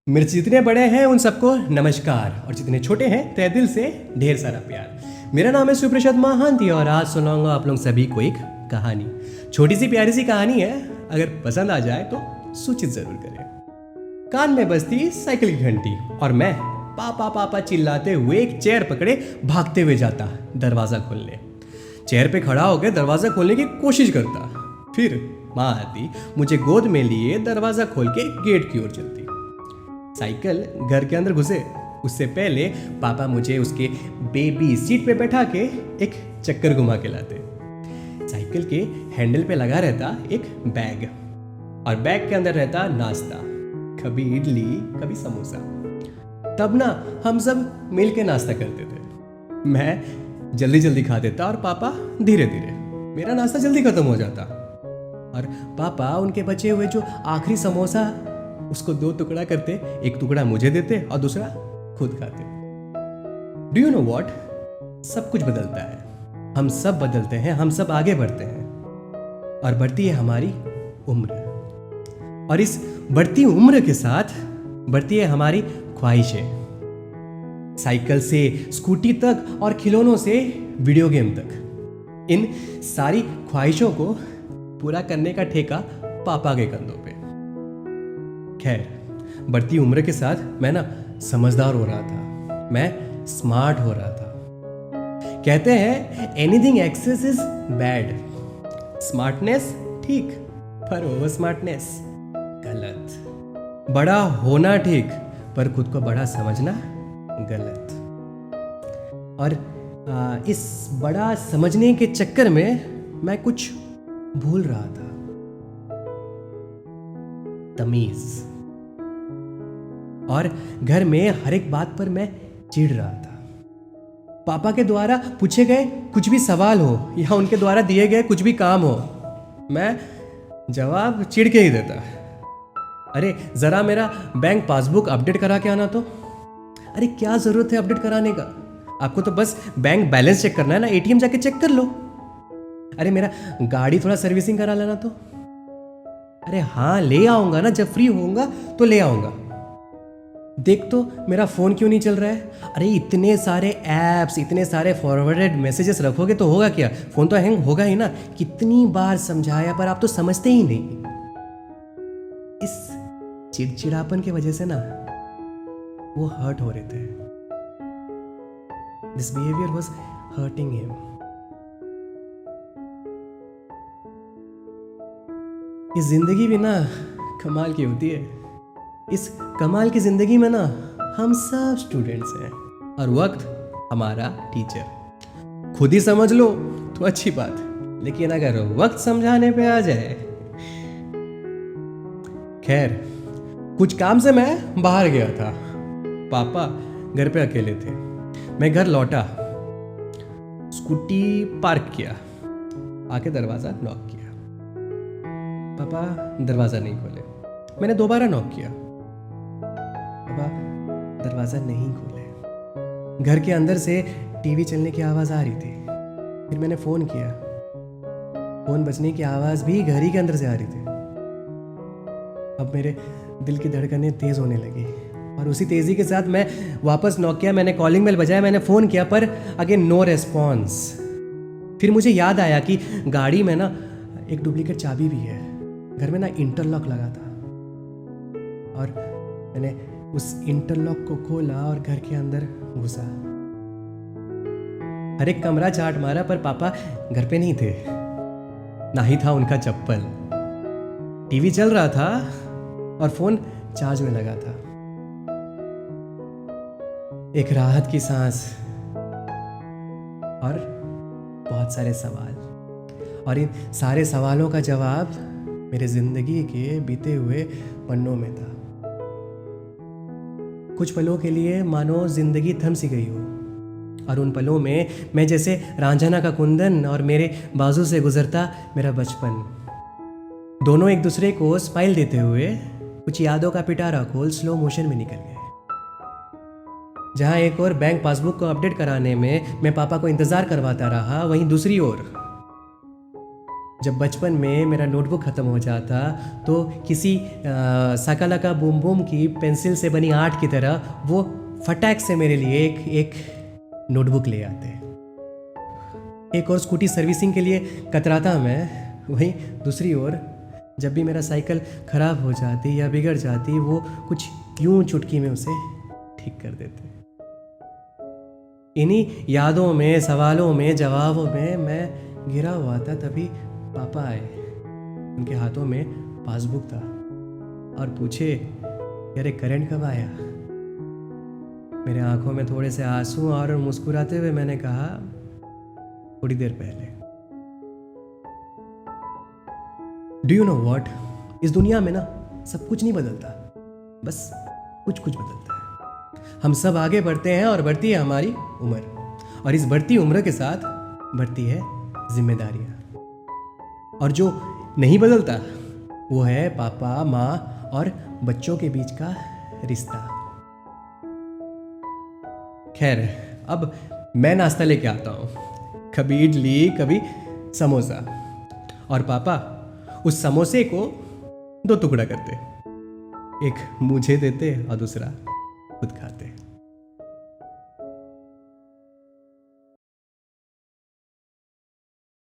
मिर्च जितने बड़े हैं उन सबको नमस्कार और जितने छोटे हैं तहे दिल से ढेर सारा प्यार। मेरा नाम है सुप्रसाद महांती और आज सुनाऊंगा आप लोग सभी को एक कहानी। छोटी सी प्यारी सी कहानी है, अगर पसंद आ जाए तो सूचित जरूर करें। कान में बजती साइकिल की घंटी और मैं पापा पापा चिल्लाते हुए एक चेयर पकड़े भागते हुए जाता दरवाज़ा खोलने। चेयर पे खड़ा होकर दरवाज़ा खोलने की कोशिश करता, फिर माँ आती, मुझे गोद में लिए दरवाज़ा खोल के गेट की ओर चलती। साइकिल घर के अंदर घुसे उससे पहले पापा मुझे उसके बेबी सीट पे बैठा के एक चक्कर घुमा के लाते। साइकिल के हैंडल पे लगा रहता एक बैग और बैग के अंदर रहता नाश्ता, कभी इडली कभी समोसा। तब ना हम सब मिल के नाश्ता करते थे। मैं जल्दी जल्दी खा देता और पापा धीरे धीरे। मेरा नाश्ता जल्दी खत्म हो जाता और पापा उनके बचे हुए जो आखिरी समोसा उसको 2 टुकड़ा करते, एक टुकड़ा मुझे देते और दूसरा खुद खाते। Do you know what? सब कुछ बदलता है, हम सब बदलते हैं, हम सब आगे बढ़ते हैं और बढ़ती है हमारी उम्र। और इस बढ़ती उम्र के साथ बढ़ती है हमारी ख्वाहिशें। साइकिल से स्कूटी तक और खिलौनों से वीडियो गेम तक, इन सारी ख्वाहिशों को पूरा करने का ठेका पापा के कंधों पे। खैर, बढ़ती उम्र के साथ मैं ना समझदार हो रहा था, मैं स्मार्ट हो रहा था। कहते हैं anything excess is bad. Smartness ठीक, पर ओवर स्मार्टनेस गलत। बड़ा होना ठीक, पर खुद को बड़ा समझना गलत। और इस बड़ा समझने के चक्कर में मैं कुछ भूल रहा था, तमीज। और घर में हर एक बात पर मैं चिढ़ रहा था। पापा के द्वारा पूछे गए कुछ भी सवाल हो या उनके द्वारा दिए गए कुछ भी काम हो, मैं जवाब चिढ़ के ही देता। अरे जरा मेरा बैंक पासबुक अपडेट करा के आना तो। अरे क्या जरूरत है अपडेट कराने का, आपको तो बस बैंक बैलेंस चेक करना है ना, एटीएम जाके चेक कर लो। अरे मेरा गाड़ी थोड़ा सर्विसिंग करा लेना तो। अरे हाँ ले आऊंगा ना, जब फ्री होऊंगा तो ले आऊंगा। देख तो मेरा फ़ोन क्यों नहीं चल रहा है। अरे इतने सारे ऐप्स, इतने सारे फॉरवर्डेड मैसेजेस रखोगे तो होगा क्या, फ़ोन तो हैंग होगा ही ना। कितनी बार समझाया पर आप तो समझते ही नहीं। इस चिड़चिड़ापन की वजह से ना वो हर्ट हो रहे थे। This behaviour was hurting him. ये जिंदगी भी ना कमाल की होती है। इस कमाल की जिंदगी में ना हम सब स्टूडेंट्स हैं और वक्त हमारा टीचर। खुद ही समझ लो तो अच्छी बात, लेकिन अगर वक्त समझाने पे आ जाए। खैर, कुछ काम से मैं बाहर गया था, पापा घर पे अकेले थे। मैं घर लौटा, स्कूटी पार्क किया, आके दरवाज़ा नॉक किया। पापा दरवाज़ा नहीं खोले। मैंने दोबारा नॉक किया, पापा दरवाज़ा नहीं खोले। घर के अंदर से टीवी चलने की आवाज़ आ रही थी। फिर मैंने फ़ोन किया, फ़ोन बजने की आवाज़ भी घर ही के अंदर से आ रही थी। अब मेरे दिल की धड़कनें तेज़ होने लगी और उसी तेज़ी के साथ मैं वापस नॉक किया। मैंने कॉलिंग बेल बजाया, मैंने फ़ोन किया, पर अगेन नो रेस्पॉन्स। फिर मुझे याद आया कि गाड़ी में ना एक डुप्लीकेट चाबी भी है। घर में ना इंटरलॉक लगा था और मैंने उस इंटरलॉक को खोला और घर के अंदर घुसा। हर एक कमरा चाट मारा, पर पापा घर पे नहीं थे, ना ही था उनका चप्पल। टीवी चल रहा था और फोन चार्ज में लगा था। एक राहत की सांस और बहुत सारे सवाल, और इन सारे सवालों का जवाब मेरे जिंदगी के बीते हुए पन्नों में था। कुछ पलों के लिए मानो जिंदगी थम सी गई हो और उन पलों में मैं जैसे रांझना का कुंदन और मेरे बाजू से गुजरता मेरा बचपन। दोनों एक दूसरे को स्माइल देते हुए कुछ यादों का पिटारा खोल स्लो मोशन में निकल गए। जहां एक और बैंक पासबुक को अपडेट कराने में मैं पापा को इंतजार करवाता रहा, वहीं दूसरी ओर जब बचपन में मेरा नोटबुक ख़त्म हो जाता तो किसी साकालाका बूम बूम की पेंसिल से बनी आर्ट की तरह वो फटाक से मेरे लिए एक नोटबुक ले आते। एक और स्कूटी सर्विसिंग के लिए कतराता मैं, वहीं दूसरी ओर जब भी मेरा साइकिल ख़राब हो जाती या बिगड़ जाती वो कुछ यूं चुटकी में उसे ठीक कर देते। इन्हीं यादों में, सवालों में, जवाबों में मैं घिरा हुआ था, तभी पापा आए। उनके हाथों में पासबुक था और पूछे, अरे करंट कब आया? मेरे आंखों में थोड़े से आंसू और मुस्कुराते हुए मैंने कहा, थोड़ी देर पहले। डू यू नो वॉट, इस दुनिया में ना सब कुछ नहीं बदलता, बस कुछ कुछ बदलता है। हम सब आगे बढ़ते हैं और बढ़ती है हमारी उम्र, और इस बढ़ती उम्र के साथ बढ़ती है जिम्मेदारियां। और जो नहीं बदलता वो है पापा, माँ और बच्चों के बीच का रिश्ता। खैर, अब मैं नाश्ता लेके आता हूँ, कभी इडली, कभी समोसा, और पापा उस समोसे को 2 टुकड़ा करते, एक मुझे देते और दूसरा